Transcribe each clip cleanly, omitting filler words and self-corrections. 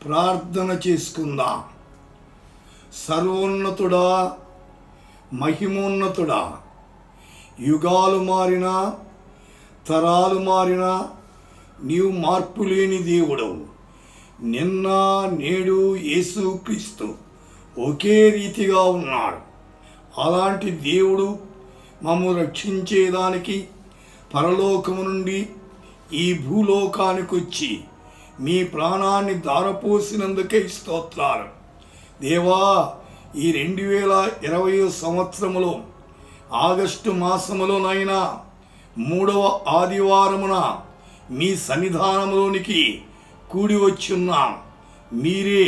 ప్రార్థన చేసుకుందాం. సర్వోన్నతుడా, మహిమోన్నతుడా, యుగాలు మారినా తరాలు మారినా నీవు మార్పు లేని దేవుడవు. నిన్న నేడు యేసుక్రీస్తు ఒకే రీతిగా ఉన్నాడు. అలాంటి దేవుడు మమ్ము రక్షించేదానికి పరలోకము నుండి ఈ భూలోకానికి వచ్చి మీ ప్రాణాన్ని దారపోసినందుకే స్తోత్రాలు. దేవా, ఈ 2020 సంవత్సరములో ఆగస్టు మాసములోనైనా 3వ ఆదివారమున మీ సన్నిధానములోనికి కూడి వచ్చున్నాం. మీరే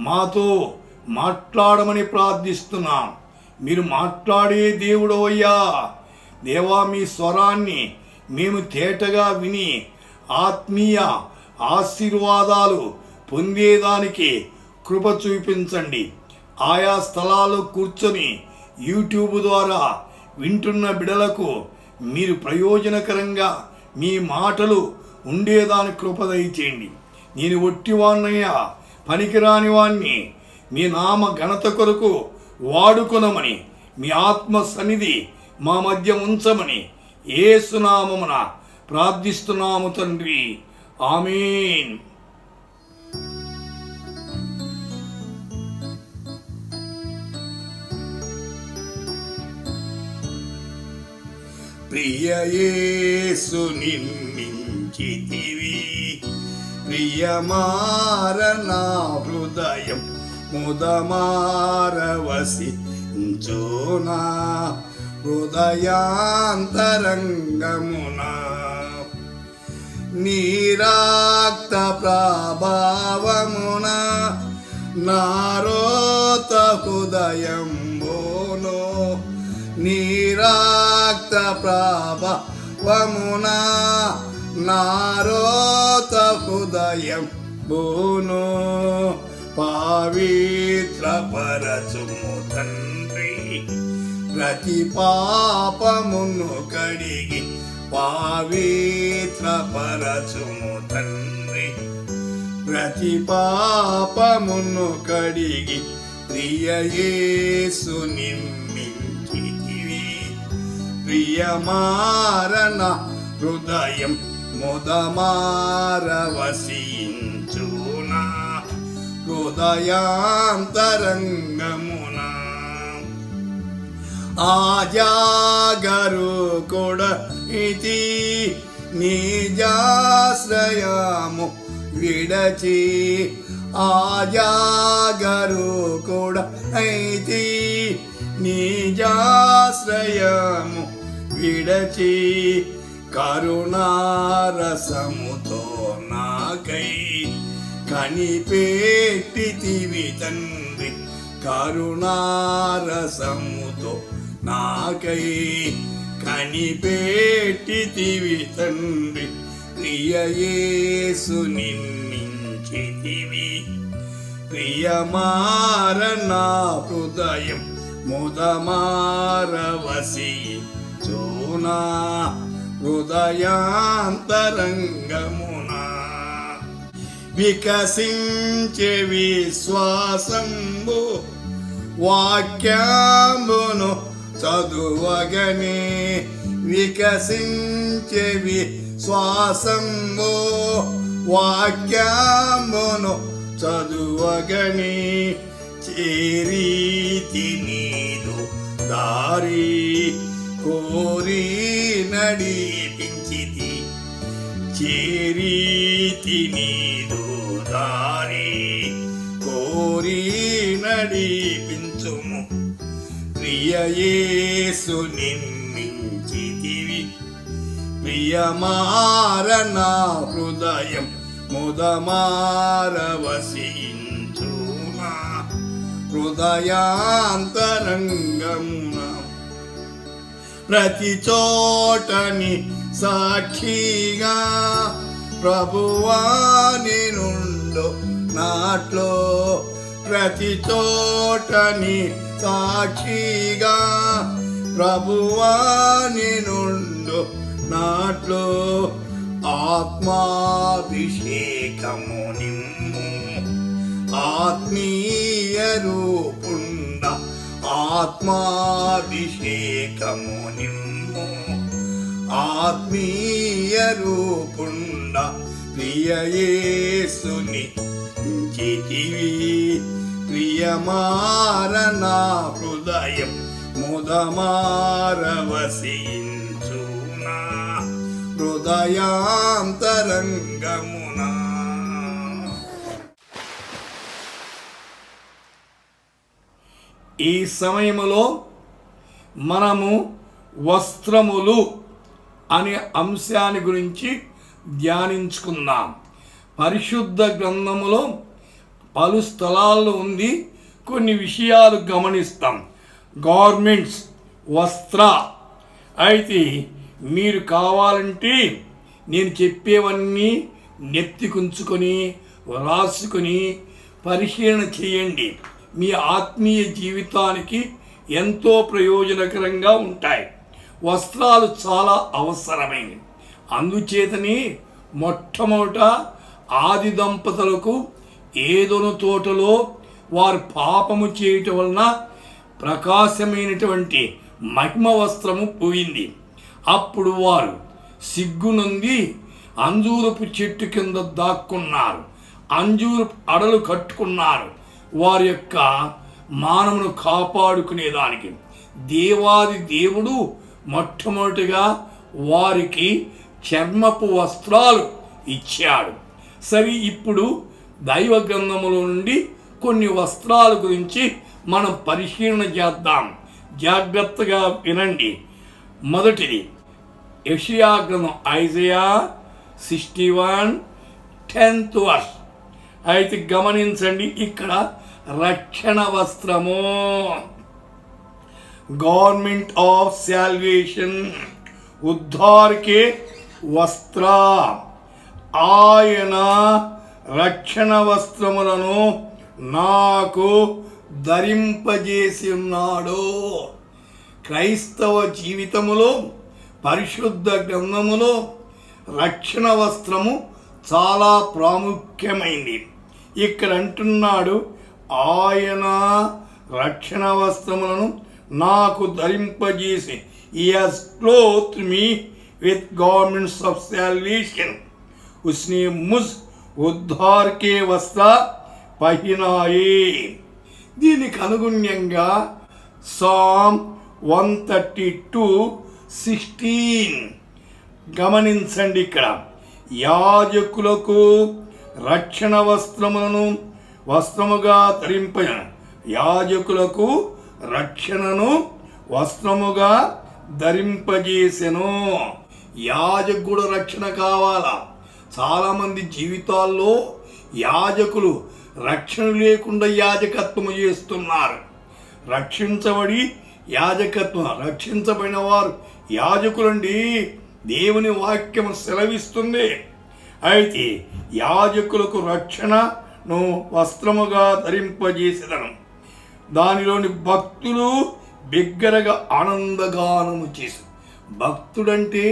మాతో మాట్లాడమని ప్రార్థిస్తున్నాం. మీరు మాట్లాడే దేవుడు అయ్యా. దేవా, మీ స్వరాన్ని మేము తేటగా విని ఆత్మీయ ఆశీర్వాదాలు పొందేదానికి కృప చూపించండి. ఆయా స్థలాల్లో కూర్చొని యూట్యూబ్ ద్వారా వింటున్న బిడలకు మీరు ప్రయోజనకరంగా మీ మాటలు ఉండేదాని కృప దయచేయండి. నేను ఒట్టివాణ్ణయ్యా, పనికిరాని వాణ్ణి, మీ నామ ఘనత కొరకు వాడుకొనమని, మీ ఆత్మ సన్నిధి మా మధ్య ఉంచమని యేసునామమున ప్రార్థిస్తున్నాము తండ్రి. ఆమేన్. ప్రియ యేసు నిర్మించితివి, ప్రియమారనా హృదయం ముదమారవసించునా హృదయాంతరంగమున. నీరాక్త ప్రభావమున నారోత హృదయంబోనో, నీరాక్త ప్రభావమున నారోత హృదయం బోనో. పవిత్ర పరచుము తండ్రి, ప్రతి పాపమును కడిగి పవిత్ర పరచుము తండ్రి, ప్రతి పాపమును కడిగి ప్రియ యేసు నిర్మించితివి, ప్రియమారన హృదయం ముదమారవసించునా హృదయాంతరంగమున. ఆజాగరు కొడ ఇతి నిజాశ్రయము విడచి, ఆజాగరు కొడ ఇతి నిజాశ్రయము విడచి, కరుణారసముతో నాకై కనిపెట్టితివి తండ్రి, కరుణారసముతో నాకై కనిపెట్టితివి తండ్రి. ప్రియ యేసు నిర్మించితివి, ప్రియమారనా హృదయం ముదమారవసించునా హృదయాంతరంగమున. వికసించే విశ్వాసంబు వాక్యమును చదువగనే, వికసించే విశ్వాసంబు వాక్యమును చదువగనే, చేరీతి నీదు దారి కోరి నడిపించితి, చేరీతి నీదు దారి కోరి నడిపించుము. ప్రియ యేసు నిర్మించితివి, ప్రియమారనా హృదయం ముదమారవసించునా హృదయాంతరంగమున. ప్రతి చోటని సాక్షిగా ప్రభువా నేనుండు నాట్లో, ప్రతి చోటని సాక్షిగా ప్రభువా నేనుండు నాట్లో. ఆత్మాభిషేకము నిమ్ము ఆత్మీయ రూపుండ ఆత్మాభిషేకము నిమ్ము. ఆత్మీయ రూపుండ ప్రియ యేసుని చితివి. ప్రియమారనా హృదయం ముదమారవసించునా హృదయాంతరంగమునా. ఈ సమయములో మనము వస్త్రములు అనే అంశాన్ని గురించి ధ్యానించుకుందాం. పరిశుద్ధ గ్రంథములో పలు స్థలాల్లో ఉంది, కొన్ని విషయాలు గమనిస్తాం. గార్మెంట్స్ వస్త్ర. అయితే మీరు కావాలంటే నేను చెప్పేవన్నీ నెత్తికుంచుకొని రాసుకొని పరిశీలన చేయండి. మీ ఆత్మీయ జీవితానికి ఎంతో ప్రయోజనకరంగా ఉంటాయి. వస్త్రాలు చాలా అవసరమైనవి. అందుచేతనే మొట్టమొదట ఆది దంపతులకు ఏదోను తోటలో వారు పాపము చేయటం వలన ప్రకాశమైనటువంటి మహిమ వస్త్రము పోయింది. అప్పుడు వారు సిగ్గునంది అంజూరపు చెట్టు కింద దాక్కున్నారు. అంజూరపు అడలు కట్టుకున్నారు. వారి యొక్క మానవును కాపాడుకునేదానికి దేవాది దేవుడు మొట్టమొదటిగా వారికి చర్మపు వస్త్రాలు ఇచ్చాడు. సరే, ఇప్పుడు దైవ గ్రంథములో నుండి కొన్ని వస్త్రాల గురించి మనం పరిశీలన చేద్దాం. జాగ్రత్తగా వినండి. మొదటిది యెషయా గ్రంథం ఐజయా 61 10th verse. అయితే గమనించండి, ఇక్కడ రక్షణ వస్త్రము, గవర్నమెంట్ ఆఫ్ సాల్వేషన్, ఉద్ధారకే వస్త్ర. ఆయన రక్షణ వస్త్రములను నాకు ధరింపజేసి ఉన్నాడు. క్రైస్తవ జీవితములో పరిశుద్ధ గ్రంథములో రక్షణ వస్త్రము చాలా ప్రాముఖ్యమైంది. ఇక్కడ అంటున్నాడు, ఆయన రక్షణ వస్త్రములను నాకు ధరింపజేసి he has clothed me with garments of salvation. उसने मुझ उद्धार के वस्त्र पहिनाए. దీనికి అనుగుణ్యంగా సామ్ 132:16 గమనించండి. ఇక్కడ యాజకులకు రక్షణ వస్త్రముగా యాజకులకు రక్షణను వస్త్రముగా ధరింపజేసెను. యాజకుడు రక్షణ కావాలా? చాలామంది జీవితాల్లో యాజకులు రక్షణ లేకుండా యాజకత్వము చేస్తున్నారు. రక్షించబడి యాజకత్వం, రక్షించబడిన వారు యాజకులండి. దేవుని వాక్యము సెలవిస్తుంది. అయితే యాజకులకు రక్షణను వస్త్రముగా ధరింపజేసేదను. దానిలోని భక్తులు బిగ్గరగా ఆనందగానము చేశారు. భక్తుడంటే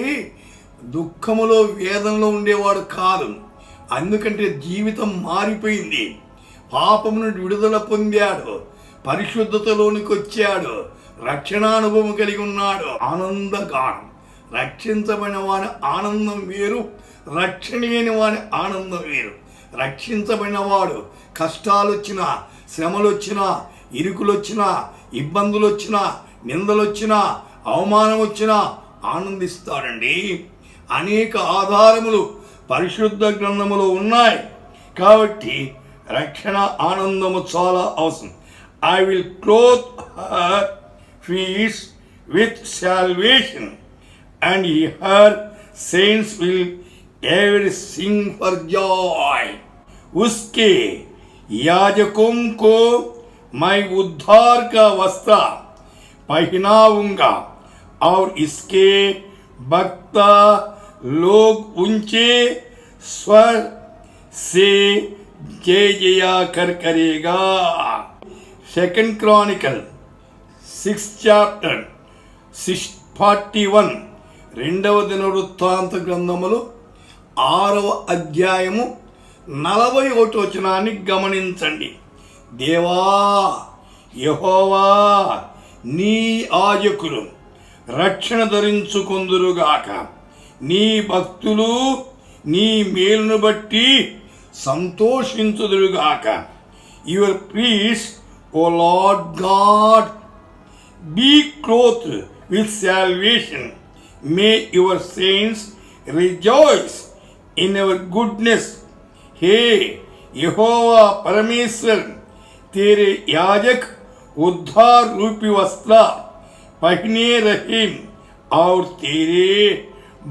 దుఃఖములో వేదనలో ఉండేవాడు కాదు. అందుకంటే జీవితం మారిపోయింది. పాపము నుండి విడుదల పొందాడు, పరిశుద్ధతలోనికి వచ్చాడు, రక్షణానుభవం కలిగి ఉన్నాడు. ఆనందగానం. రక్షించబడిన వాని ఆనందం వేరు, రక్షణ లేని వాని ఆనందం వేరు. రక్షించబడిన వాడు కష్టాలు వచ్చినా, శ్రమలు వచ్చినా, ఇరుకులు వచ్చినా, ఇబ్బందులు వచ్చినా, నిందలు వచ్చినా, అవమానం వచ్చినా ఆనందిస్తాడండి. అనేక ఆధారములు పరిశుద్ధ గ్రంథములో ఉన్నాయి. కాబట్టి రక్షణ ఆనందము చాలా అవసరం. I will cloth her fees with salvation and her saints will ever sing for joy. उसके याजकों को मैं उद्धार का वस्त्र पहनाऊंगा और इसके भक्त लोग ऊंचे स्वर से जय जयकार करेगा. 2 Chronicle 6th chapter 641. రెండవ దినవృత్తాంత గ్రంథములు 6వ అధ్యాయము 41 వచనాన్ని గమనించండి. దేవా యెహోవా నీ యాజకులు రక్షణ ధరించుకొందురుగాక, నీ భక్తులు నీ మేలును బట్టి సంతోషించుదురుగాక. Your priest O Lord God be clothed with salvation. May your saints rejoice in your goodness. हे यहोवा परमेश्वर, तेरे याजक उद्धार रूपी वस्त्र पहने रहे और तेरे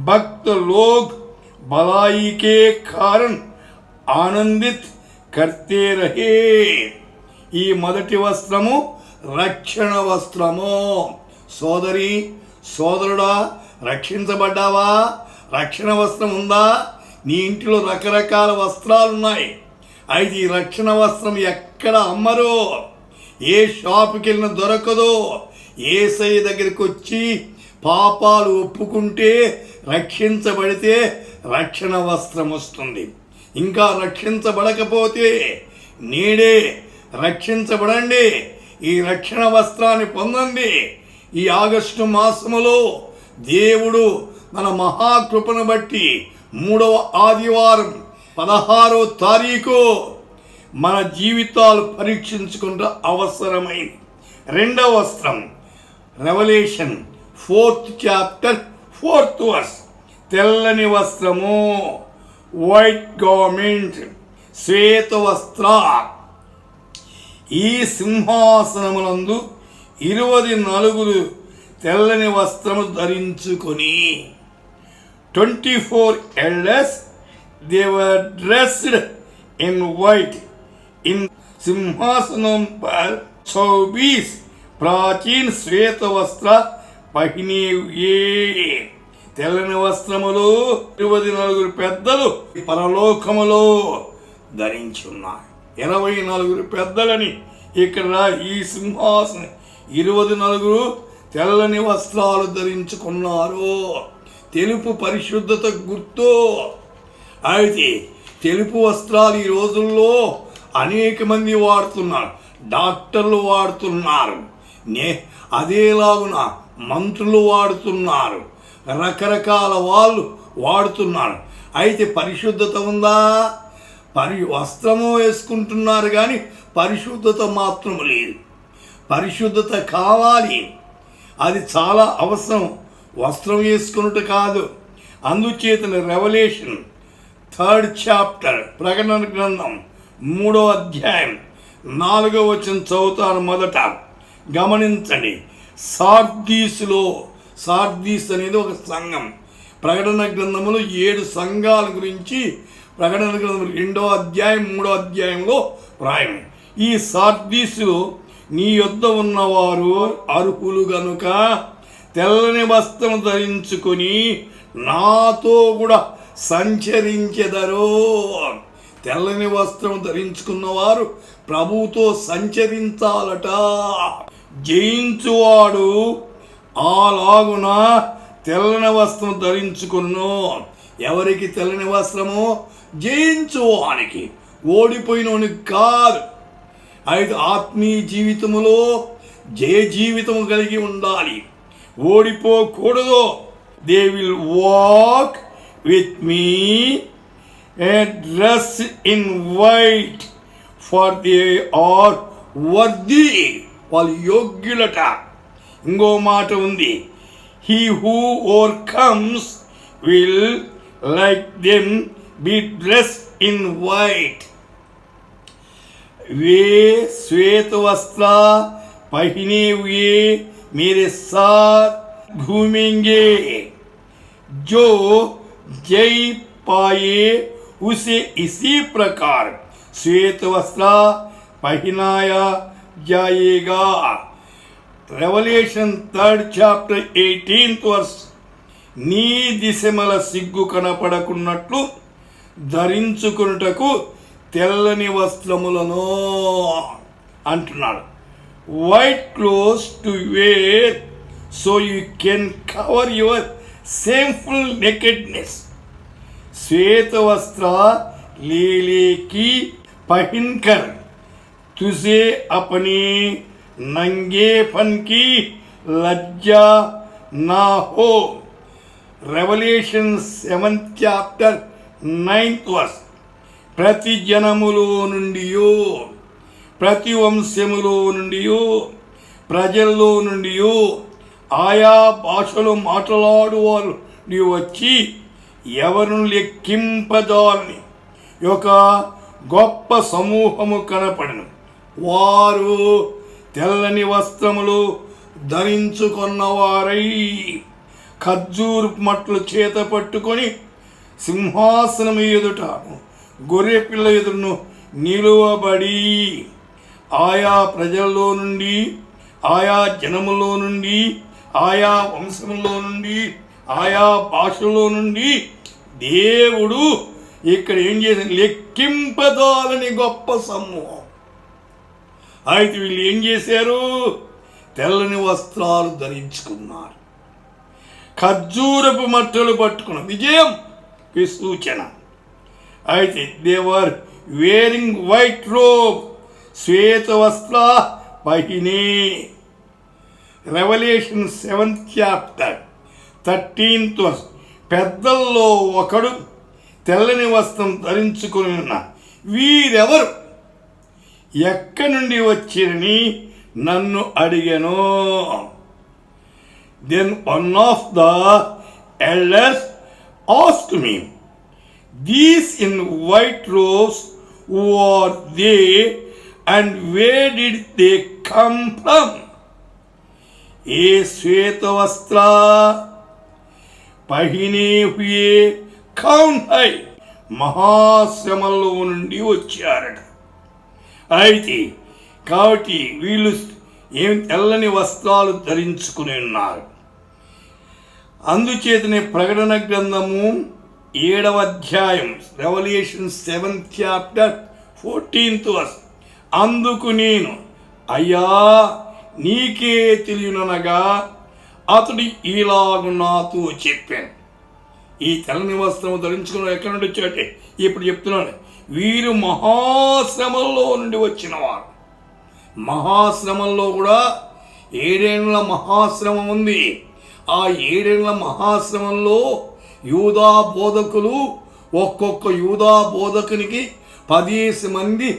भक्त लोग भलाई के कारण आनंदित करते रहे. ఈ మొదటి వస్త్రము రక్షణ వస్త్రము. సోదరి సోదరుడా, రక్షించబడ్డావా? రక్షణ వస్త్రం ఉందా? నీ ఇంటిలో రకరకాల వస్త్రాలున్నాయి. అయితే ఈ రక్షణ వస్త్రం ఎక్కడ అమ్మరు, ఏ షాపుకి వెళ్ళినా దొరకదు. యేసయ్య దగ్గరికి వచ్చి పాపాలు ఒప్పుకుంటే, రక్షించబడితే రక్షణ వస్త్రం వస్తుంది. ఇంకా రక్షించబడకపోతే నేడే రక్షించబడండి, ఈ రక్షణ వస్త్రాన్ని పొందండి. ఈ ఆగస్టు మాసములో దేవుడు మన మహాకృపను బట్టి 3వ ఆదివారం 16వ తారీఖు మన జీవితాలు పరీక్షించుకుంటే అవసరమైంది. 2వ వస్త్రం revolution 4th chapter 4th verse, తెల్లని వస్త్రము, వైట్ గవర్నమెంట్, శ్వేత వస్త్ర. ఈ సింహాసనములందు 24 తెల్లని వస్త్రము ధరించుకొని 24 elders they were dressed in white. in సింహాసనం पर 24 ప్రాచీన శ్వేత వస్త్ర పహినే తెల్లని వస్త్రములు 24 పెద్దలు పరలోకములో ధరించున్నారు. 24 పెద్దలని ఇక్కడ ఈ సింహాసనం 24 తెల్లని వస్త్రాలు ధరించుకున్నారు. తెలుపు పరిశుద్ధత గుర్తు. అయితే తెలుపు వస్త్రాలు ఈ రోజుల్లో అనేక మంది వాడుతున్నారు, డాక్టర్లు వాడుతున్నారు, అదేలాగున మంత్రులు వాడుతున్నారు, రకరకాల వాళ్ళు వాడుతున్నారు. అయితే పరిశుద్ధత ఉందా? వస్త్రము వేసుకుంటున్నారు కానీ పరిశుద్ధత మాత్రం లేదు. పరిశుద్ధత కావాలి, అది చాలా అవసరం. వస్త్రం వేసుకున్నట్టు కాదు. అందుచేతన రెవల్యూషన్ 3rd చాప్టర్ ప్రకటన గ్రంథం 3వ అధ్యాయం 4వ వచనం చదువుతాను. మొదట గమనించండి. సార్దీస్ అనేది ఒక సంఘం. ప్రకటన గ్రంథములో 7 సంఘాల గురించి ప్రకటన గ్రంథం 2వ అధ్యాయం 3వ అధ్యాయంలో రాయం. ఈ సార్దీసులో నీ యొద్ద ఉన్నవారు అర్హులు గనుక తెల్లని వస్త్రం ధరించుకొని నాతో కూడా సంచరించెదరు. తెల్లని వస్త్రం ధరించుకున్నవారు ప్రభువుతో సంచరించాలట. జయించువాడు అలాగున తెల్లని వస్త్రం ధరించుకును. ఎవరికి తెల్లని వస్త్రము? జయించువానికి, ఓడిపోయినోనికి కాదు. అయితే ఆత్మీయ జీవితములో జయ జీవితము కలిగి ఉండాలి, ఓడిపోకూడదు. They will walk with me and dress in white for they are worthy. వాళ్ళు యోగ్యులట. ఇంకో మాట ఉంది, he who overcomes will like them be dressed in white. वे श्वेत वस्त्र पहने हुए मेरे साथ घूमेंगे. जो जय पाए उसे इसी प्रकार श्वेत वस्त्र पहनाया जाएगा. Revelation 3rd chapter 18th verse. నీ దిశమల సిగ్గు కనపడకున్నట్లు ధరించుకున్నటకు తెల్లని వస్త్రములను అంటున్నాడు. White clothes to wear so you can cover your shameful nakedness. శ్వేత వస్త్ర ले की पहन कर तुझे अपने नंगेपन की लज्जा ना हो. Revolution 7th chapter 9th verse. ప్రతి జనములో నుండియో, ప్రతి వంశములో నుండియో, ప్రజల్లో నుండియో, ఆయా భాషలు మాట్లాడువారు వచ్చి ఎవరును లెక్కింపజాలని ఒక గొప్ప సమూహము కనపడను. వారు తెల్లని వస్త్రములు ధరించుకున్నవారై ఖర్జూరు మట్లు చేత పట్టుకొని సింహాసనం ఎదుట గొర్రె పిల్ల ఎదురును నిలువబడి ఆయా ప్రజల్లో నుండి, ఆయా జనములో నుండి, ఆయా వంశములో నుండి, ఆయా భాషలో నుండి దేవుడు ఇక్కడ ఏం చేశారు? లెక్కింపదాలని గొప్ప సమూహం. అయితే వీళ్ళు ఏం చేశారు? తెల్లని వస్త్రాలు ధరించుకున్నారు, ఖర్జూరపు మట్టలు పట్టుకున్న విజయం సూచన. అయితే దేవర్ వేరింగ్ వైట్ రోబ్, శ్వేత వస్త్ర పహినే. Revelation 7th chapter 13th verse. పెద్దల్లో ఒకడు తెల్లని వస్త్రం ధరించుకుని ఉన్న వీరెవరు, ఎక్కడి నుండి వచ్చిరని నన్ను అడిగాను. Then one of the elders asked me, these in white robes, who are they and where did they come from? ఏ శ్వేత వస్త్ర పహినే హుయే కౌన్ హై, మహాశ్రమలో నుండి వచ్చారట. అయితే కాబట్టి వీళ్ళు ఏం తెల్లని వస్త్రాలు ధరించుకుని ఉన్నారు. అందుచేతనే ప్రకటన గ్రంథము 7వ అధ్యాయం revolution 7th chapter 14th verse. అందుకు నేను, అయ్యా నీకే తెలియననగా అతడు ఇలాగు నాతో చెప్పాను. ఈ తెల్లని వస్త్రము ధరించుకున్న ఎక్కడి నుండి వచ్చాటే ఇప్పుడు చెప్తున్నాను. వీరు మహాశ్రమంలో నుండి వచ్చిన వారు. మహాశ్రమంలో కూడా 7 ఏళ్ల మహాశ్రమం ఉంది. ఆ 7 ఏళ్ల మహాశ్రమంలో యూదా బోధకులు, ఒక్కొక్క యూదా బోధకునికి 10 మంది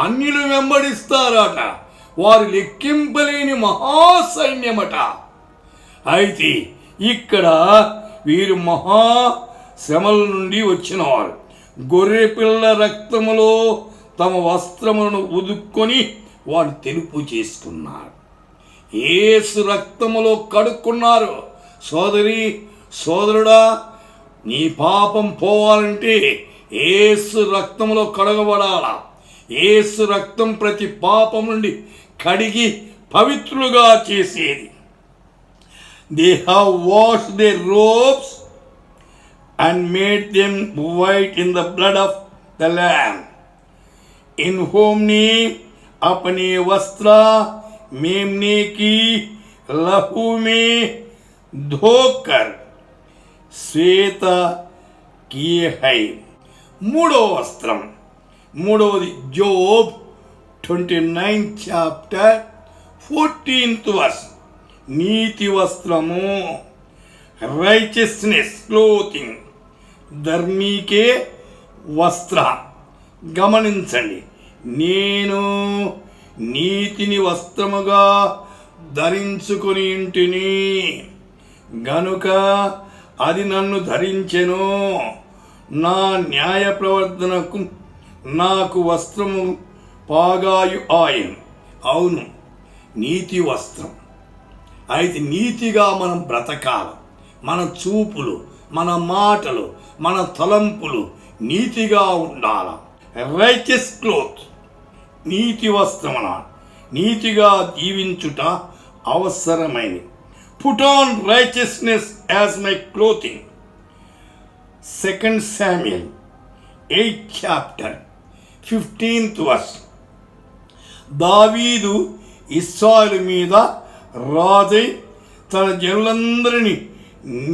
అన్యులు వెంబడిస్తారట. వారు లెక్కింపలేని మహాసైన్యమట. అయితే ఇక్కడ వీరు మహాశ్రమల నుండి వచ్చినవారు. గొర్రె పిల్ల రక్తములో తమ వస్త్రములను ఉదుక్కొని వారు తెలుపు చేసుకున్నారు. యేసు రక్తములో కడుక్కున్నారు. సోదరి సోదరుడా, నీ పాపం పోవాలంటే యేసు రక్తములో కడగబడాలా. యేసు రక్తం ప్రతి పాపం నుండి కడిగి పవిత్రులుగా చేసేది. They have washed their robes and made them white in the blood of the Lamb. In whom ने अपने वस्त्र मेमने की लहू में धोकर श्वेत किए है. మూడో వస్త్రం, మూడవది Job 29th chapter 14th verse. నీతి వస్త్రము, రైచియస్నెస్ క్లోతింగ్, ధర్మీకే వస్త్ర. గమనించండి, నేను నీతిని వస్త్రముగా ధరించుకొని ఇంటిని గనుక అది నన్ను ధరించెను. నా న్యాయ ప్రవర్తనకు నాకు వస్త్రము పాగాయు ఆయను. అవును, నీతి వస్త్రం. అయితే నీతిగా మనం బ్రతకాలి. మన చూపులు, మన మాటలు, మన తలంపులు నీతిగా ఉండాలి. రైచియస్ క్లోత్, నీతి వస్త్రమున నీతిగా జీవించుట అవసరమైనది. Put on righteousness as my clothing. 2 Samuel 8th chapter 15th verse. దావీదు ఇశ్రాయేలు మీద రాజై తన జనులందరినీ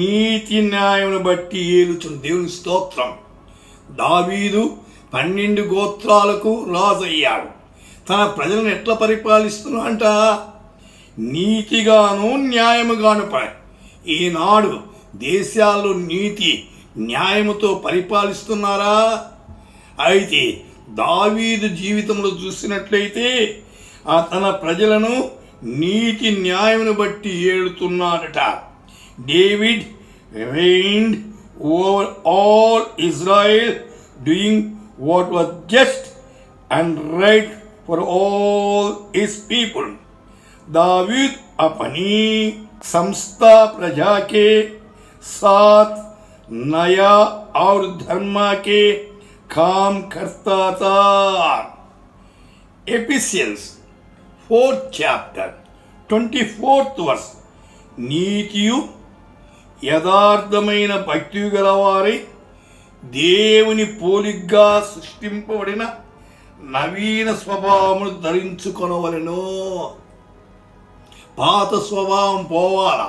నీతి న్యాయమును బట్టి ఏలుచున్న దేవుని స్తోత్రం. దావీదు 12 గోత్రాలకు రాజు అయ్యాడు. తన ప్రజలను ఎట్లా పరిపాలిస్తున్నా నీతిగాను న్యాయముగాను ఈనాడు దేశాల్లో నీతి న్యాయముతో పరిపాలిస్తున్నారా? అయితే దావీదు జీవితంలో చూసినట్లయితే తన ప్రజలను నీతి న్యాయమును బట్టి ఏడుతున్నాడట. David reigned over all Israel, doing what was just and right for all his people. David अपनी संस्था प्रजा के साथ नया और धर्म के काम करता था. Ephesians 4th chapter 24th verse. నీతియు యథార్థమైన భక్తి గలవారై దేవుని పోలిగ్గా సృష్టింపబడిన నవీన స్వభావమును ధరించుకొనవలెను. పాత స్వభావం పోవాలా.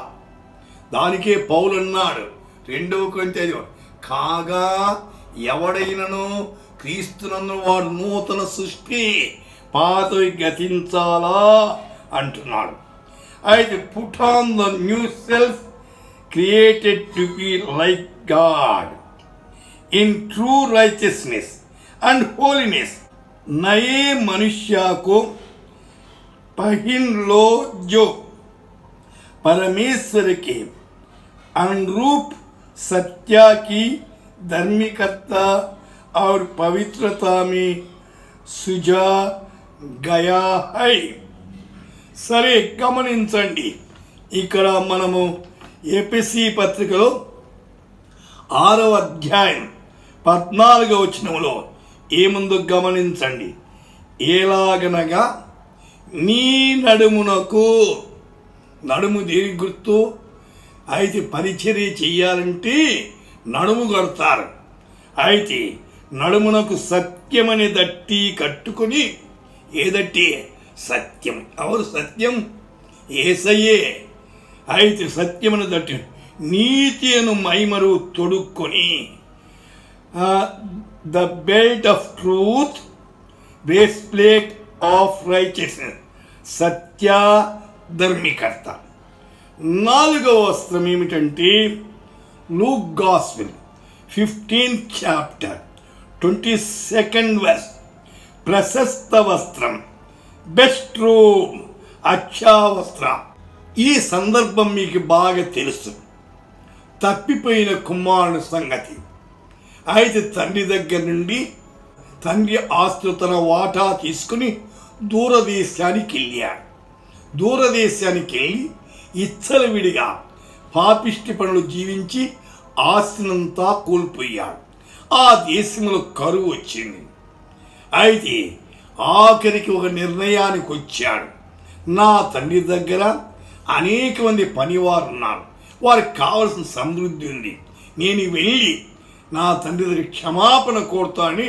దానికే పౌలు అన్నాడు 2 కొరింథీ కాగా ఎవడైనను క్రీస్తునందు వాడు నూతన సృష్టి, పాతవి గతించాలా అంటున్నాడు. అయితే put on the new self created to be like God in true righteousness and holiness. नए मनुष्य को पहन लो जो परमेश्वर के अनुरूप सत्य की धार्मिकता और पवित्रता में सुझा गया है. సరే గమనించండి, ఇక్కడ మనము ఎఫెసీ పత్రికలో 6వ అధ్యాయం 14వ వచనంలో ఏముందో గమనించండి. ఎలాగనగా నీ నడుమునకు, నడుము దేని గుర్తు? అయితే పరిచర్య చెయ్యాలంటే నడుము కడతారు. అయితే నడుమునకు సత్యమనే దట్టి కట్టుకొని, ఏ దట్టి? సత్యం. ఎవరు సత్యం? యేసయ్యే. అయితే సత్యమని దట్టి నీతి అను మైమరు తొడుక్కొని, the belt of truth, breastplate of righteousness, సత్య ధర్మికర్త. 4వ వస్త్రం ఏమిటంటే Luke gospel 15th chapter 22nd verse. ప్రశస్త వస్త్రం, బెస్ట్ రూమ్, అచ్చా వస్త్ర. ఈ సందర్భం మీకు బాగా తెలుసు. తప్పిపోయిన కుమారుని సంగతి. అయితే తండ్రి దగ్గర నుండి తండ్రి ఆస్తులు తన వాటా తీసుకుని దూరదేశానికి వెళ్ళాడు. దూరదేశానికి వెళ్ళి ఇచ్చలవిడిగా పాపిష్టి పనులు జీవించి ఆస్తినంతా కోల్పోయాడు. ఆ దేశంలో కరువు వచ్చింది. అయితే ఆఖరికి ఒక నిర్ణయానికి వచ్చాడు. నా తండ్రి దగ్గర అనేక మంది పనివారు ఉన్నారు, వారికి కావలసిన సమృద్ధి ఉంది, నేను వెళ్ళి నా తండ్రి దగ్గర క్షమాపణ కోరుతానని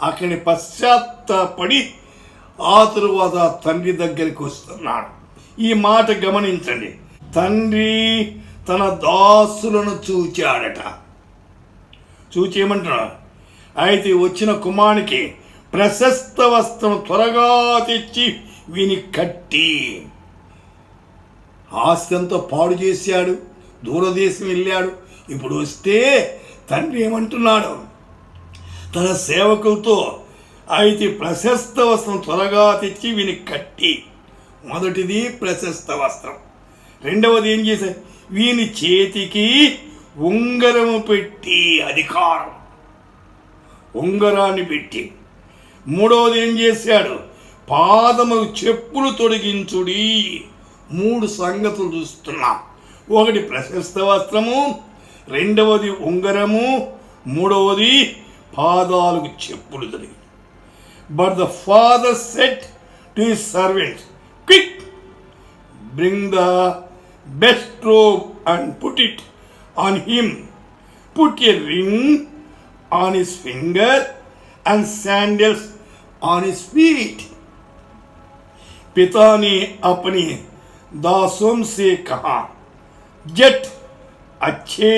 అక్కడిని పశ్చాత్తాపడి ఆ తరువాత తండ్రి దగ్గరికి వస్తున్నాడు. ఈ మాట గమనించండి. తండ్రి తన దాసులను చూచాడట. చూచి ఏమంటున్నాడు? అయితే వచ్చిన కుమారునికి ప్రశస్త వస్త్రం త్వరగా తెచ్చి వీని కట్టి. ఆస్తి అంతా పాడు చేశాడు, దూరదేశం వెళ్ళాడు. ఇప్పుడు వస్తే తండ్రి ఏమంటున్నాడు తన సేవకులతో? అయితే ప్రశస్త వస్త్రం త్వరగా తెచ్చి వీని కట్టి. మొదటిది ప్రశస్త వస్త్రం. రెండవది ఏం చేశాడు? వీని చేతికి ఉంగరము పెట్టి, అధికారం, ఉంగరాన్ని పెట్టి. మూడవది ఏం చేశాడు? పాదములు చెప్పులు తొడిగించుడి. 3 సంగతులు చూస్తున్నాం. ఒకటి ప్రశస్త వస్త్రము, రెండవది ఉంగరము, మూడవది పాదాలకు చెప్పులు తొడిగి. But the father said to his servants, quick, bring the best robe and put it on him, put a ring on his finger and sandals on his feet. पिता ने अपने दासों से कहा, जट अच्छे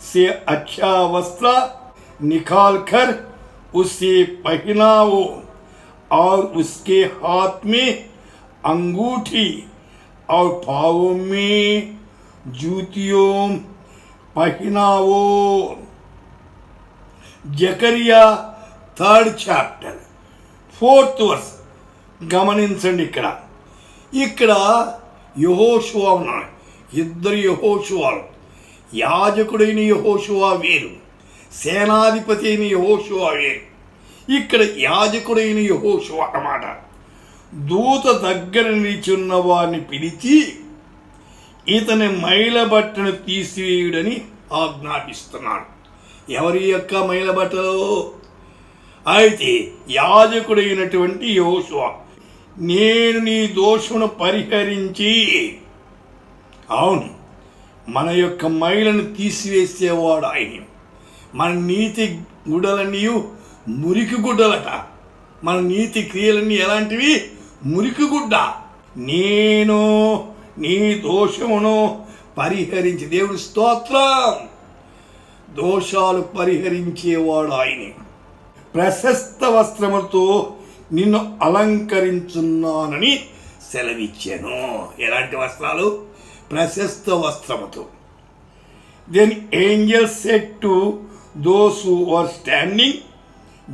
से अच्छा वस्त्र निकाल कर उसे पहनाओ और उसके हाथ में अंगूठी और पाँवों में जूतियों पहनाओ. Zechariah 3rd chapter 4th verse గమనించండి. ఇక్కడ యెహోషువ ఉన్నాడు. ఇద్దరు యెహోషువాలు. యాజకుడైన యెహోషువ వేరు, సేనాధిపతి అయిన యెహోషువ వేరు. ఇక్కడ యాజకుడైన యెహోషువ అన్నమాట దూత దగ్గర నిలిచున్న వారిని పిలిచి ఇతని మైలబట్టను తీసివేయుడని ఆజ్ఞాపిస్తున్నాడు. ఎవరి యొక్క మైలబట్టలు? అయితే యాజకుడైనటువంటి యెహోషువ, నేను నీ దోషమును పరిహరించి, అవును, మన యొక్క మైలను తీసివేసేవాడు ఆయన. మన నీతి గుడ్డలన్నీ మురికి గుడ్డలట. మన నీతి క్రియలన్నీ ఎలాంటివి? మురికి గుడ్డ. నేను నీ దోషమును పరిహరించి, దేవుడి స్తోత్రం, దోషాలు పరిహరించేవాడు ఆయన. ప్రశస్త వస్త్రములతో నిన్ను అలంకరించున్నానని సెలవిచ్చాను. ఎలాంటి వస్త్రాలు? ప్రశస్త వస్త్రముతో. Then angel said to those who are standing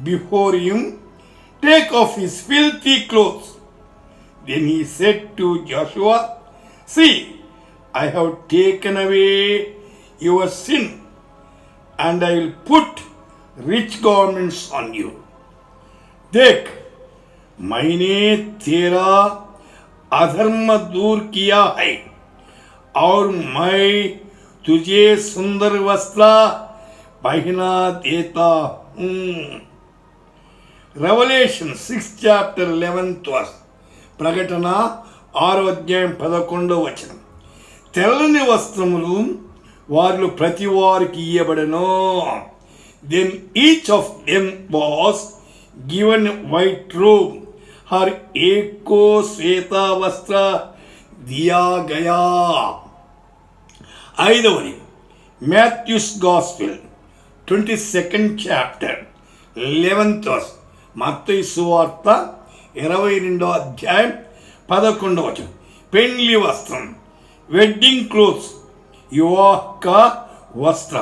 before him, take off his filthy clothes. Then he said to Joshua, see, I have taken away your sin and I will put rich garments on you. देख, मैंने तेरा अधर्म दूर किया है और मैं तुझे सुंदर वस्त्र पहना देता हूँ. Revelation 6th chapter 11th verse. ప్రకటన 6వ అధ్యాయం 11వ వచనం. తెల్లని వస్త్రములు వారిలో ప్రతి వారికి ఇయ్యబడను. Then each of them was given white robe, హర్ ఏకో శ్వేత వస్త్ర దియా గయా. 5వది Matthew's gospel 22nd chapter 11th verse. మత్తయి సువార్త 22వ అధ్యాయం 11వ వచనం. పెండ్లి వస్త్రం, వెడ్డింగ్ క్లోత్స్, యువక వస్త్ర.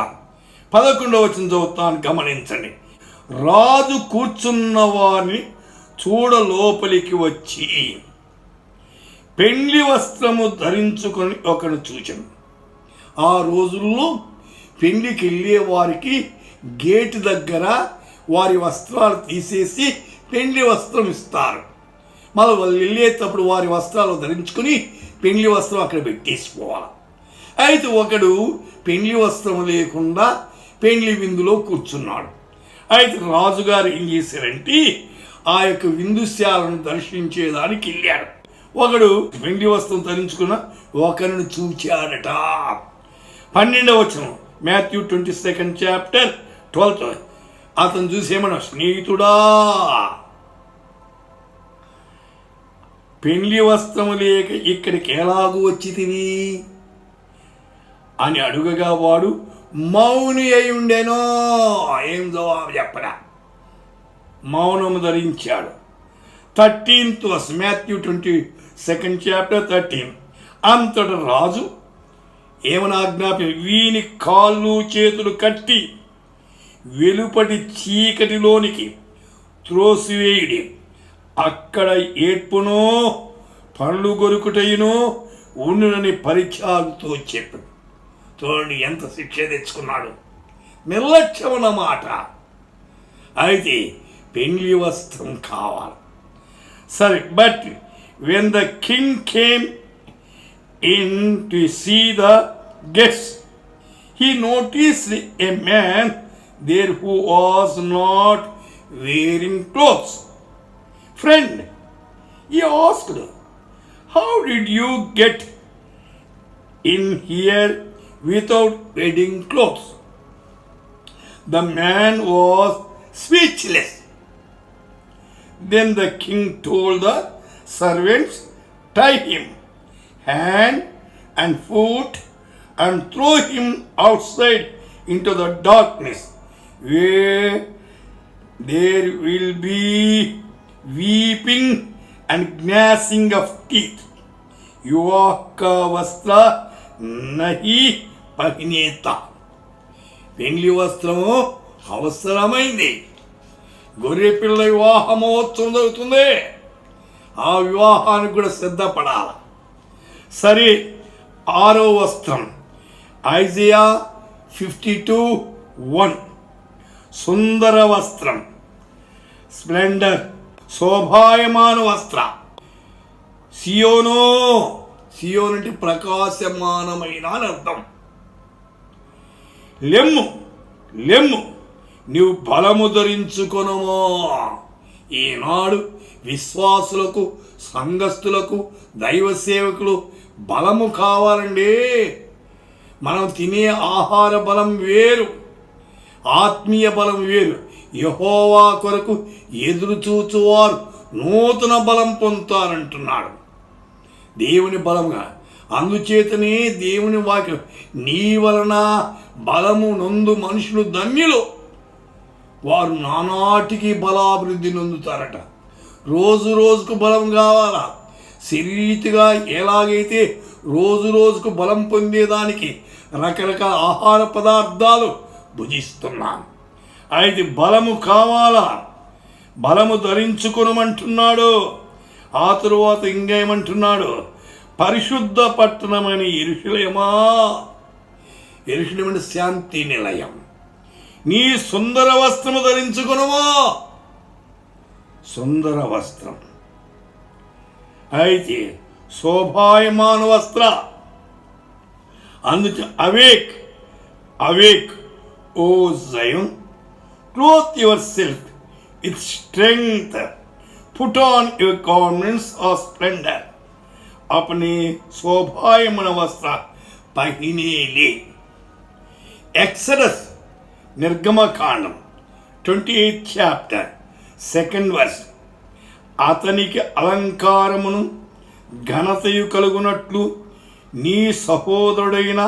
11వ వచనం చదువుతాను, గమనించండి. రాజు కూర్చున్న వారిని చూడ లోపలికి వచ్చి పెండ్లి వస్త్రము ధరించుకొని ఒకను చూచెను. ఆ రోజుల్లో పెండ్లికి వెళ్ళే వారికి గేటు దగ్గర వారి వస్త్రాలు తీసేసి పెండ్లి వస్త్రం ఇస్తారు. మళ్ళీ వాళ్ళు వెళ్ళేటప్పుడు వారి వస్త్రాలు ధరించుకొని పెండ్లి వస్త్రం అక్కడ పెట్టేసిపోవాలి. అయితే ఒకడు పెండ్లి వస్త్రం లేకుండా పెండ్లి విందులో కూర్చున్నాడు. అయితే రాజుగారు ఏం చేశారంటే ఆ యొక్క విందుశాలను దర్శించేదానికి వెళ్ళాడు. ఒకడు పెండ్లి వస్త్రం ధరించుకున్న ఒకరిని చూచాడట. 12వ వచనం, మాథ్యూ 22nd chapter 12th. అతను చూసేమన్నా, స్నేహితుడా, పెండ్లి వస్త్రము లేక ఇక్కడికి ఎలాగూ వచ్చితివి అని అడుగగా వాడు మౌని అయి ఉండేనో. ఏం జవాబు చెప్పరా? మౌనము ధరించాడు. 13th verse, Matthew 22nd chapter 13. అంతట రాజు ఏమని ఆజ్ఞాపి, వీని కాళ్ళు చేతులు కట్టి వెలుపటి చీకటిలోనికి త్రోసివేయుడి, అక్కడ ఏడ్పునో పళ్ళు గొరుకుటయునో ఉండునని పరిచాలతో చెప్పాడు. చూడండి ఎంత శిక్ష తెచ్చుకున్నాడు. నిర్లక్ష్యం అన్నమాట. అయితే పెండ్లి వస్త్రం కావాలి. సరే, but when the king came in to see the guests, he noticed a man there who was not wearing clothes. Friend, he asked, how did you get in here without wedding clothes? The man was speechless. Then the king told the servants, tie him hand and foot and throw him outside into the darkness where there will be weeping and gnashing of teeth. युवा का वस्त्र నహి పహినేత. పెండ్లి వస్త్రము అవసరమైంది. గొర్రెపిల్ల వివాహ మహోత్సవం జరుగుతుంది. ఆ వివాహానికి కూడా సిద్ధపడాలి. సరే, 6వ వస్త్రం ఐజియా 52:1. సుందర వస్త్రం, స్ప్లెండర్, శోభాయమాన వస్త్ర. సియోను, సియోను అంటే ప్రకాశమానమైన అని అర్థం. లెమ్ము, లెమ్ము, నీవు బలము ధరించుకొనుమో. ఈనాడు విశ్వాసులకు, సంఘస్థులకు, దైవ సేవకులు బలము కావాలండి. మనం తినే ఆహార బలం వేరు, ఆత్మీయ బలం వేరు. యెహోవా కొరకు ఎదురు చూచువారు నూతన బలం పొందుతారంటున్నాడు. దేవుని బలంగా. అందుచేతనే దేవుని వాక్యం, నీ వలన బలము నొందు మనుషులు ధన్యులు, వారు నానాటికి బలాభివృద్ధి నొందుతారట. రోజు రోజుకు బలం కావాలా. శరీరీతిగా ఎలాగైతే రోజు రోజుకు బలం పొందేదానికి రకరకాల ఆహార పదార్థాలు భుజిస్తున్నాం, అయితే బలము కావాలా. బలము ధరించుకొనమంటున్నాడు. ఆ తరువాత ఇంకేమంటున్నాడు? పరిశుద్ధ పట్టణమని యెరూషలేమా. యెరూషలేము అంటే శాంతి నిలయం. నీ సుందర వస్త్రము ధరించుకొనుమా. సుందర వస్త్రం అయితే శోభాయమాన వస్త్ర. అందుకే awake, awake O Zion, clothe yourself with strength, put on your garments of splendor. अपने शोभायमान वस्त्र पहिने ले. Exodus, నిర్గమకాండం 28th chapter 2nd verse. అతనికి అలంకారమును ఘనతయు కలుగునట్లు నీ సహోదరుడైన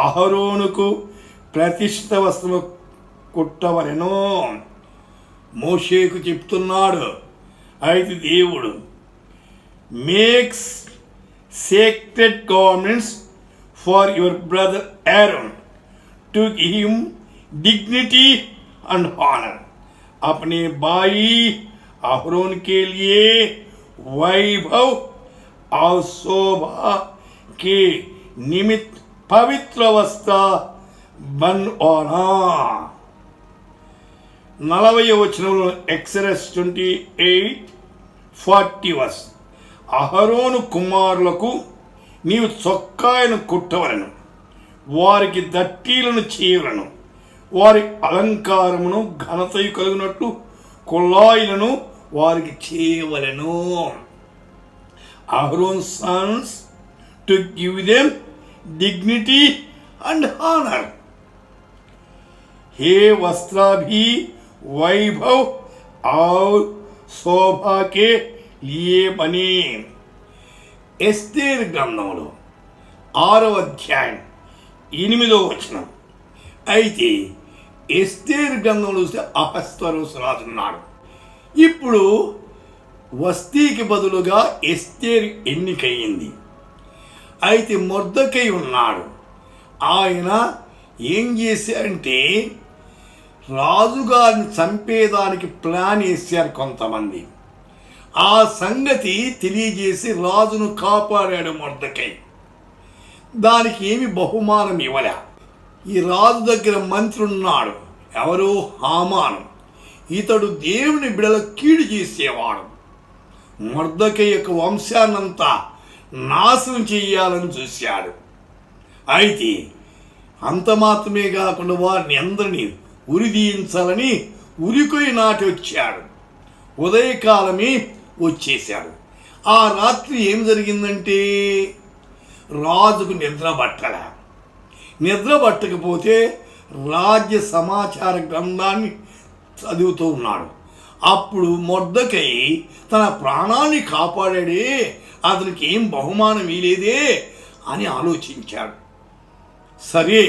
అహరోనుకు ప్రతిష్ఠిత వస్త్రము కుట్టవలెను. మోషేకు చెప్తున్నాడు. అయితే దేవుడు makes sacred garments for your brother Aaron to give him dignity and honour. अपने भाई अहरोन के लिए वैभव और शोभा के निमित्त पवित्र वस्त्र बनवाना. 40వ వచనంలో ఎక్సరస్ 28:40 వర్స్. అహరోను కుమారులకు నీవు చొక్కాయను కుట్టవలను, వారికి దట్టీలను చేయవలను, వారి అలంకారమును ఘనతయు కలిగినట్లు కొల్లాయిలను వారికి చేయవలను. Aaron sons to give them dignity and honour. हे वस्त्र भी वैभव और शोभा के लिए बने. ఎస్తేరు గ్రంథంలో 6వ అధ్యాయం 8వ వచనం. అయితే ఎస్తేరు గ్రంథంలో చూస్తే అహస్వరోసు రాజున్నాడు. ఇప్పుడు వస్తీకి బదులుగా ఎస్తేరు ఎన్నికయింది. అయితే మొర్దెకై ఉన్నాడు. ఆయన ఏం చేశారంటే రాజుగారిని చంపేదానికి ప్లాన్ వేశారు కొంతమంది. ఆ సంగతి తెలియజేసి రాజును కాపాడాడు మొర్దెకై. దానికి ఏమి బహుమానం ఇవ్వలే. ఈ రాజు దగ్గర మంత్రి ఉన్నాడు, ఎవరు? హామాను. ఇతడు దేవుని బిడల కీడు చేసేవాడు. మొర్దెకై యొక్క వంశాన్నంతా నాశనం చేయాలని చూశాడు. అయితే అంత మాత్రమే కాకుండా వారిని అందరినీ ఉరిదీయించాలని ఉరికొయ్యి నాటి వచ్చాడు. ఉదయకాలమే వచ్చేశాడు. ఆ రాత్రి ఏం జరిగిందంటే రాజుకు నిద్ర పట్టలే. నిద్ర పట్టకపోతే రాజ్య సమాచార గ్రంథాన్ని చదువుతూ ఉన్నాడు. అప్పుడు మొర్దెకై తన ప్రాణాన్ని కాపాడాడే, అతనికి ఏం బహుమానం ఇలేదే అని ఆలోచించాడు. సరే,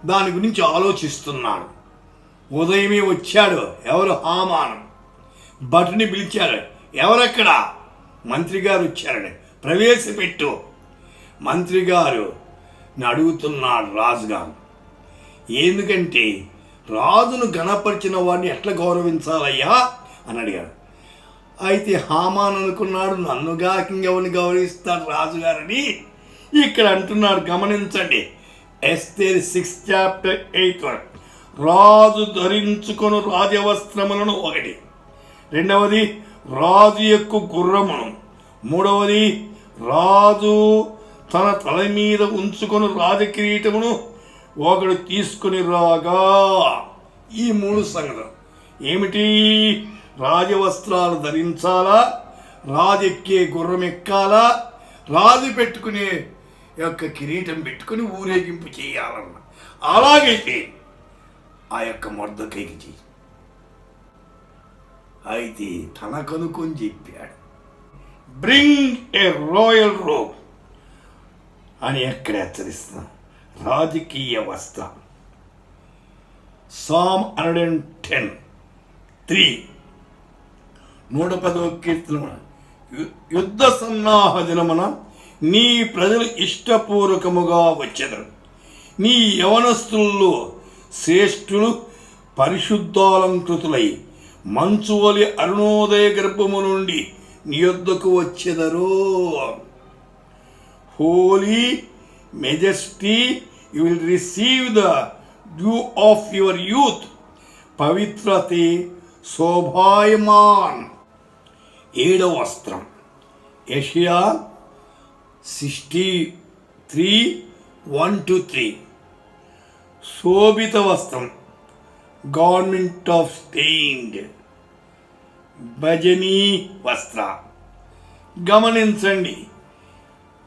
దాని గురించి ఆలోచిస్తున్నాడు. ఉదయమే వచ్చాడు. ఎవరు? హామాను. భటుని పిలిచాడు. ఎవరక్కడ? మంత్రి గారు వచ్చారని. ప్రవేశపెట్టు. మంత్రి గారు అడుగుతున్నాడు రాజుగారు. ఎందుకంటే రాజును గణపరిచిన వాడిని ఎట్లా గౌరవించాలయ్యా అని అడిగాడు. అయితే హామాన్ అనుకున్నాడు, నన్నుగా ఇంకెవరిని గౌరవిస్తాడు రాజుగారని. ఇక్కడ అంటున్నాడు, గమనించండి. ఎస్తేర్ 6:8. రాజు ధరించుకొను రాజవస్త్రములను 1. రెండవది రాజు యొక్క గుర్రమును. మూడవది రాజు తన తల మీద ఉంచుకొని రాజకిరీటమును 1 తీసుకుని రాగా. ఈ 3 సంగతులు ఏమిటి? రాజవస్త్రాలు ధరించాలా, రాజు ఎక్కే గుర్రం ఎక్కాలా, రాజు పెట్టుకునే యొక్క కిరీటం పెట్టుకుని ఊరేగింపు చేయాలన్న. అలాగైతే ఆ యొక్క మొర్దెకైకి చెయ్యి. అయితే తనకనుకొని చెప్పాడు, బ్రింగ్ ఏ రాయల్ రోబ్ అని ఎక్కడ హెచ్చరిస్తాం. రాజకీయ వస్త్రం. సామ్ 110:3. 110వ కీర్తన. యుద్ధ సన్నాహ దినమున నీ ప్రజలు ఇష్టపూర్వకముగా వచ్చెదరు. నీ యవనస్తుల్లో శ్రేష్ఠులు పరిశుద్ధాలంకృతులై మంచువలి అరుణోదయ గర్భము నుండి నీ యొద్దకు వచ్చెదరు. Holy majesty, you will receive the dew of your youth. పవిత్రతే శోభాయమాన్. 7వ వస్త్రం. యెషయా 63:1-3. శోభిత వస్త్రం. Government of stained. భజనీ వస్త్ర. గమనించండి,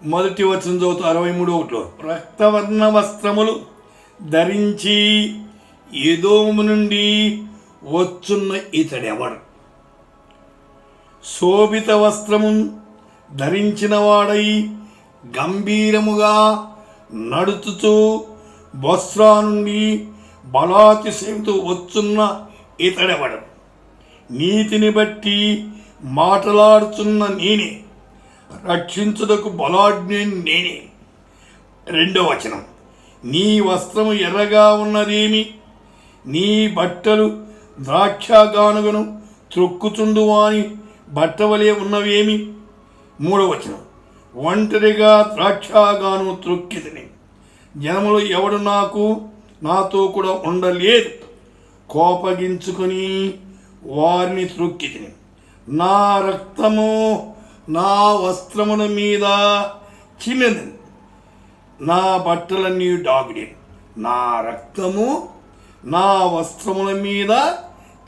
మొదటి వచనం చదువుతూ 63:1. రక్తవర్ణ వస్త్రములు ధరించి ఎదోము నుండి వచ్చున్న ఇతడెవడు? శోభిత వస్త్రము ధరించిన వాడై గంభీరముగా నడుచుచూ బొస్రా నుండి బలాతిశయంతో వచ్చున్న ఇతడెవడు? నీతిని బట్టి మాటలాడుచున్న నేనే, రక్షించుటకు బలాజ్ఞ నేనే. 2వ వచనం. నీ వస్త్రము ఎర్రగా ఉన్నదేమి? నీ బట్టలు ద్రాక్షగానుగను త్రొక్కుచుండు వాని బట్టవలే ఉన్నవేమి? 3వ వచనం. ఒంటరిగా ద్రాక్షగాను త్రొక్కితిని, జనములు ఎవడు నాతో కూడా ఉండలేదు. కోపగించుకొని వారిని త్రొక్కితిని. నా రక్తము నా వస్త్రముల మీద చిన్నది, నా బట్టలన్నీ డాగుడి. నా రక్తము నా వస్త్రముల మీద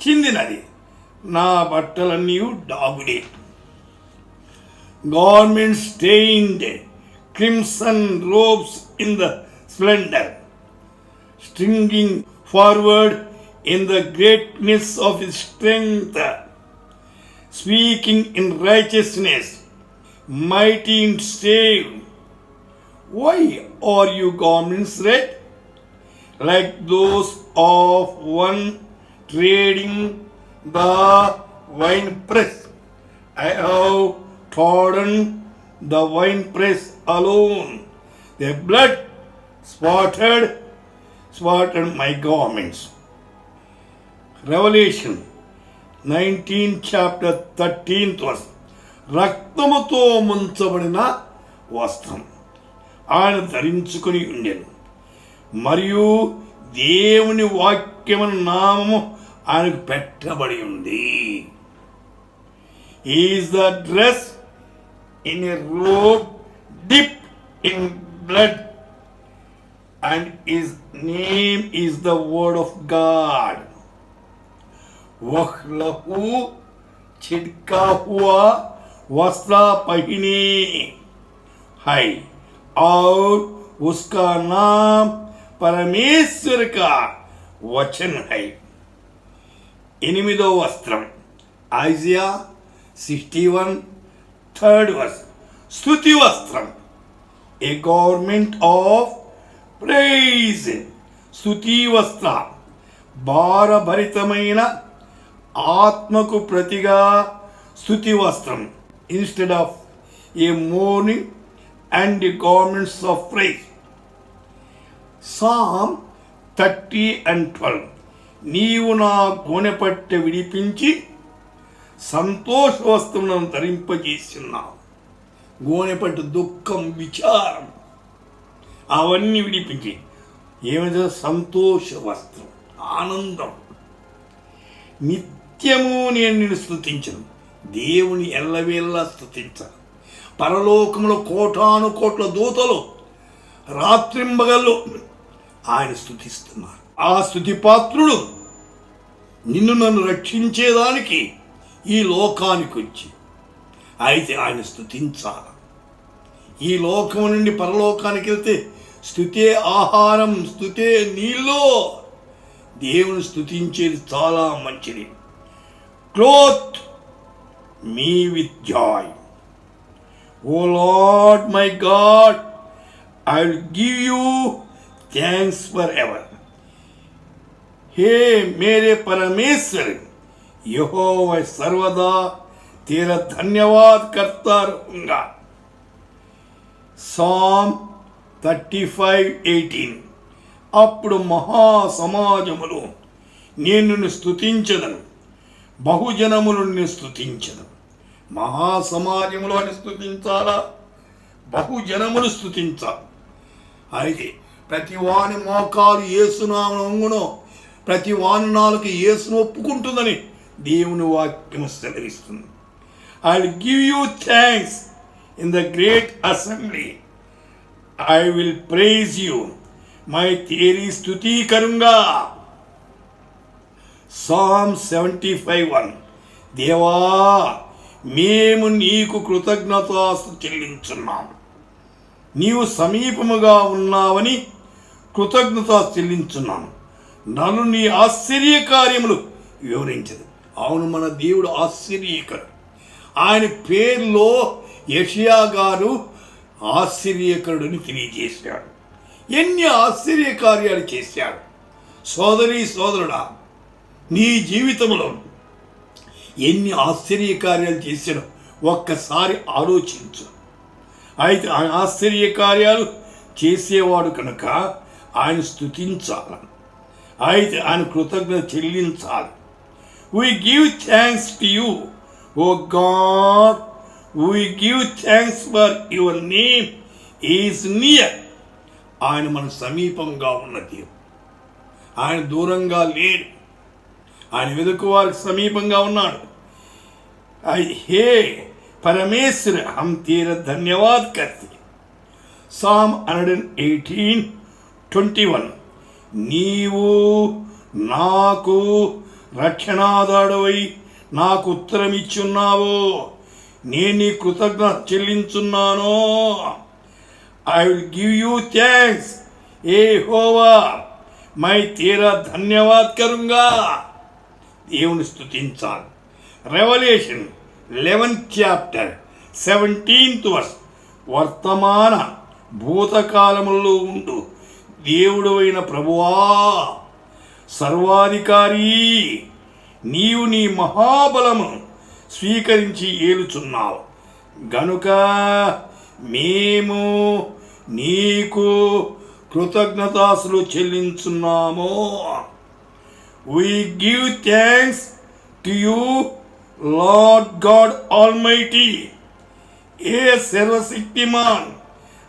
చిందినది, నా బట్టలన్నీ డాగుడి. Garments stained, crimson robes in the splendor, stringing forward in the greatness of his strength, speaking in righteousness, mighty in save. Why are your garments red? Like those of one treading the winepress. I have trodden the winepress alone. The blood spotted my garments. Revelation 19:13. రక్తముతో ముంచబడిన వస్త్రం ఆయన ధరించుకుని ఉండెను, మరియు దేవుని వాక్యము నామము ఆయనకు పెట్టబడి ఉంది. He is the dress in a robe dipped in blood, and his name is the word of God. वह लहू छिड़का हुआ वस्त्र पहने है और उसका नाम परमेश्वर का वचन है. 8వ వస్త్రం. ఐజియా 61:3. స్తుతి వస్త్రం. A government of praise. స్తుతి వస్త్ర. భారభరితమైన ఆత్మకు ప్రతిగా స్తుతి వస్త్రం, instead of a mourning and the garments of praise. Psalm 30:12. నీవు నా గోనెపట్టె విడిపించి సంతోష వస్త్రములను ధరింపజేస్తున్నావు. గోనెపట్టు దుఃఖం, విచారం అవన్నీ విడిపించి ఏమైతే సంతోష వస్త్రం, ఆనందం. నిత్యము నేను నిన్ను స్తుతించను. దేవుని ఎల్లవేళలా స్తుతించను. పరలోకములో కోటాను కోట్ల దూతలు రాత్రింబగళ్ళు ఆయన స్తుతిస్తున్నారు. ఆ స్తుతిపాత్రుడు నిన్ను నన్ను రక్షించేదానికి ఈ లోకానికి వచ్చి అయితే ఆయన స్తుతించాలి. ఈ లోకం నుండి పరలోకానికి వెళ్తే స్తుతే ఆహారం, స్తుతే నీళ్ళు. దేవుని స్తుతించేది చాలా మంచిది. Clothe me with joy. O Lord my God, I will give you thanks forever. हे मेरे परमेश्वर, यहोवा सर्वदा तेरा धन्यवाद करता रहूंगा. Psalm 35:18. అప్పుడు మహా సమాజములు నేను నిన్ను స్తుతించదను, బహుజనములు నిన్ను స్తుతించదను. మహాసమాజములు అని స్తుతించాలా, బహుజనములు స్తుతించాలి. అయితే ప్రతి వాని మోకాలు యేసునామమున వంగును, ప్రతి వాని నాలుక యేసును ఒప్పుకుంటుందని దేవుని వాక్యము సెలవిస్తుంది. I will give you thanks in the great assembly. I will praise you. మై తేరీ స్తుతి కరుంగా. Psalm 75:1. దేవా, మేము నీకు కృతజ్ఞతాస్తుతులు చెల్లించున్నాము. నీవు సమీపముగా ఉన్నావని కృతజ్ఞత చెల్లించున్నాను. నన్ను నీ ఆశ్చర్య కార్యములు వివరించదు. అవును, మన దేవుడు ఆశ్చర్యకరుడు. ఆయన పేరులో యెషయా గారు ఆశ్చర్యకరుడిని తెలియజేశాడు. ఎన్ని ఆశ్చర్య కార్యాలు చేశాడు. సోదరి సోదరుడా, నీ జీవితంలో ఎన్ని ఆశ్చర్య కార్యాలు చేశాడో ఒక్కసారి ఆలోచించు. అయితే ఆయన ఆశ్చర్య కార్యాలు చేసేవాడు కనుక ఆయన స్తుతించాలి. అయితే ఆయన కృతజ్ఞత చెల్లించాలి. We give thanks to you, O God. We give thanks for your name is near. ఆయన మన సమీపంగా ఉన్న దేవుడు. ఆయన దూరంగా లేడు. ఆయన వెతుకు వారికి సమీపంగా ఉన్నాడు. హే परमेश्वर, हम तेरा धन्यवाद करते. Psalm 118:21. నీవు నాకు రక్షణాదాడువై నాకు ఉత్తరం ఇచ్చున్నావు. నేను నీ కృతజ్ఞత చెల్లించున్నాను. I will give you thanks యెహోవా. మై తేరా ధన్యవాద్ కరుంగా. దేవుని స్తుతించాలి. Revolution 11th chapter 17th verse. వర్తమాన భూతకాలములలో ఉండు దేవుడు అయిన ప్రభువా, సర్వాధికారి, నీవు నీ మహాబలము స్వీకరించి ఏలుచున్నావు గనుక మేము నీకు కృతజ్ఞతాస్తులు చెల్లించున్నాము. We give thanks to you, Lord God Almighty. ఏ सर्वशक्तिमान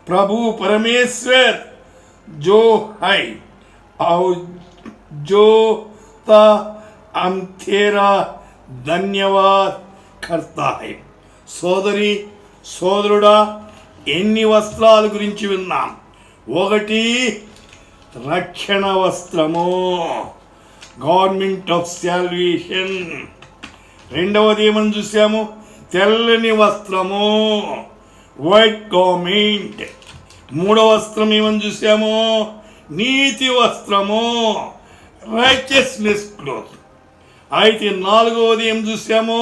प्रभु परमेश्वर जो है और जो ता हम तेरा धन्यवाद करता है. సోదరి సోదరుడా, ఎన్ని వస్త్రాల గురించి విన్నాం. ఒకటి రక్షణ వస్త్రము, గవర్నమెంట్ ఆఫ్ సాల్వేషన్. రెండవది ఏమని చూసాము? తెల్లని వస్త్రము, వైట్ గవర్నమెంట్. మూడవ వస్త్రం ఏమని చూసాము? నీతి వస్త్రము, రైచియస్నెస్ క్లోత్. అయితే నాలుగవది ఏం చూసాము?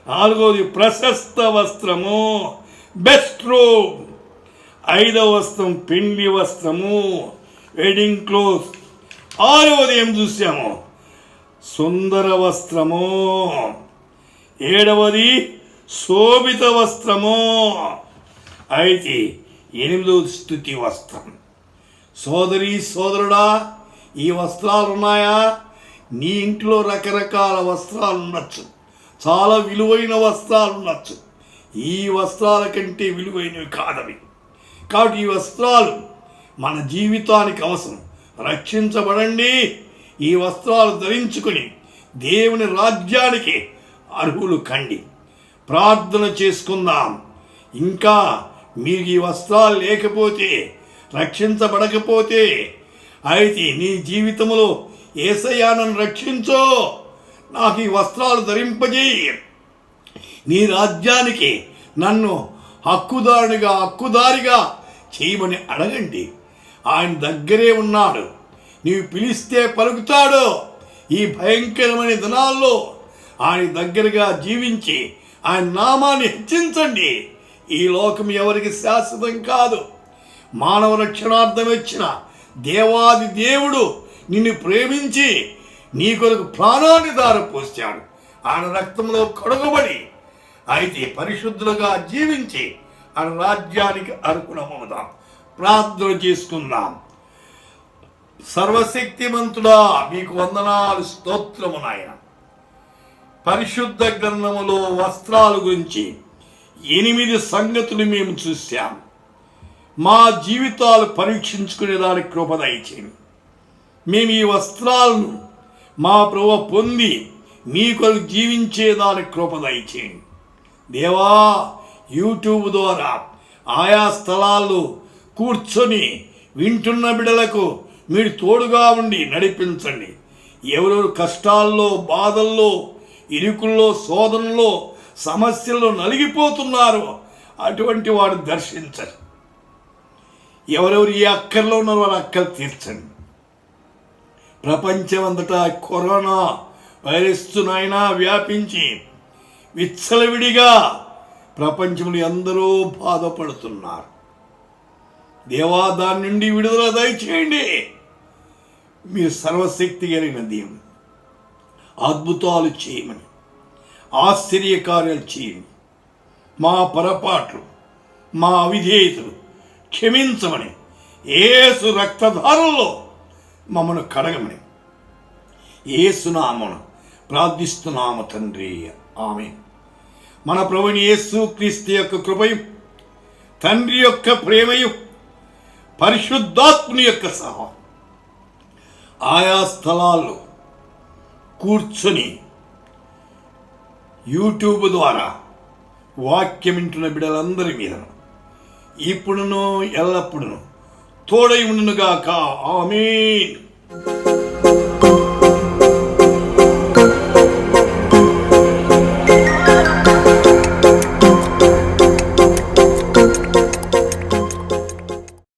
నాలుగవది ప్రశస్త వస్త్రము, బెస్ట్ రోబ్. ఐదవ వస్త్రం పెండ్లి వస్త్రము, వెడ్డింగ్ క్లోత్. ఆరవది ఏం చూసాము? సుందర వస్త్రము. ఏడవది శోభిత వస్త్రము. అయితే ఎనిమిదవది స్తుతి వస్త్రం. సోదరి సోదరుడా, ఈ వస్త్రాలు ఉన్నాయా? నీ ఇంట్లో రకరకాల వస్త్రాలు ఉండొచ్చు, చాలా విలువైన వస్త్రాలు ఉండొచ్చు. ఈ వస్త్రాల కంటే విలువైనవి కాదవి. కాబట్టి ఈ వస్త్రాలు మన జీవితానికి అవసరం. రక్షించబడండి, ఈ వస్త్రాలు ధరించుకొని దేవుని రాజ్యానికి అర్హులు కండి. ప్రార్థన చేసుకుందాం. ఇంకా మీకు ఈ వస్త్రాలు లేకపోతే, రక్షించబడకపోతే, అయితే నీ జీవితంలో యేసయ్యా నన్ను రక్షించో, నాకు ఈ వస్త్రాలు ధరింపజేయి, నీ రాజ్యానికి నన్ను హక్కుదారిగా చేయమని అడగండి. ఆయన దగ్గరే ఉన్నాడు. నీవు పిలిస్తే పలుకుతాడు. ఈ భయంకరమైన దినాల్లో ఆయన దగ్గరగా జీవించి ఆయన నామాన్ని హెచ్చించండి. ఈ లోకం ఎవరికి శాశ్వతం కాదు. మానవ రక్షణార్థం వచ్చిన దేవాది దేవుడు నిన్ను ప్రేమించి నీ కొరకు ప్రాణాన్ని దారపోసాడు. ఆయన రక్తంలో కడుగబడి అయితే పరిశుద్ధులుగా జీవించి ఆయన రాజ్యానికి అర్హులమవుదాం. ప్రార్థన చేసుకుందాం. సర్వశక్తిమంతుడా, మీకు వందనాలు, స్తోత్రము నాయన. పరిశుద్ధ గ్రంథములో వస్త్రాల గురించి 8 సంగతులు మేము చూశాం. మా జీవితాలు పరీక్షించుకునేదానికి కృప దయచేయండి. మేము ఈ వస్త్రాలను మా ప్రభువు పొంది మీ కొరకు జీవించేదానికి కృప దయచేయండి. దేవా, యూట్యూబ్ ద్వారా ఆయా స్థలాల్లో కూర్చొని వింటున్న బిడ్డలకు మీరు తోడుగా ఉండి నడిపించండి. ఎవరెవరు కష్టాల్లో, బాధల్లో, ఇరుకుల్లో, శోధనలో, సమస్యల్లో నలిగిపోతున్నారో అటువంటి వాడు దర్శించండి. ఎవరెవరు ఏ అక్కర్లో ఉన్నారో వారి అక్కలు తీర్చండి. ప్రపంచమంతటా కరోనా వైరస్ నాయనా వ్యాపించి విచ్చలవిడిగా ప్రపంచంలో ఎందరో బాధపడుతున్నారు. దేవా, దాని నుండి విడుదల దయచేయండి. మీరు సర్వశక్తి కలిగిన దేవుడు. అద్భుతాలు చేయమని, ఆశ్చర్యకార్యాలు చేయండి. మా పొరపాట్లు, మా అవిధేయతలు క్షమించమని, యేసు రక్తధారంలో మమ్మను కడగమని యేసునామమున ప్రార్థిస్తున్నాము తండ్రి. ఆమేన్. మన ప్రభువైన యేసు క్రీస్తు యొక్క కృపయు, తండ్రి యొక్క ప్రేమయు, పరిశుద్ధాత్ముని యొక్క సహాయం ఆయా స్థలాల్లో కూర్చొని యూట్యూబ్ ద్వారా వాక్యం వింటున్న బిడ్డలందరి మీద ఇప్పుడును ఎల్లప్పుడూ తోడై ఉండునుగాక. ఆమేన్.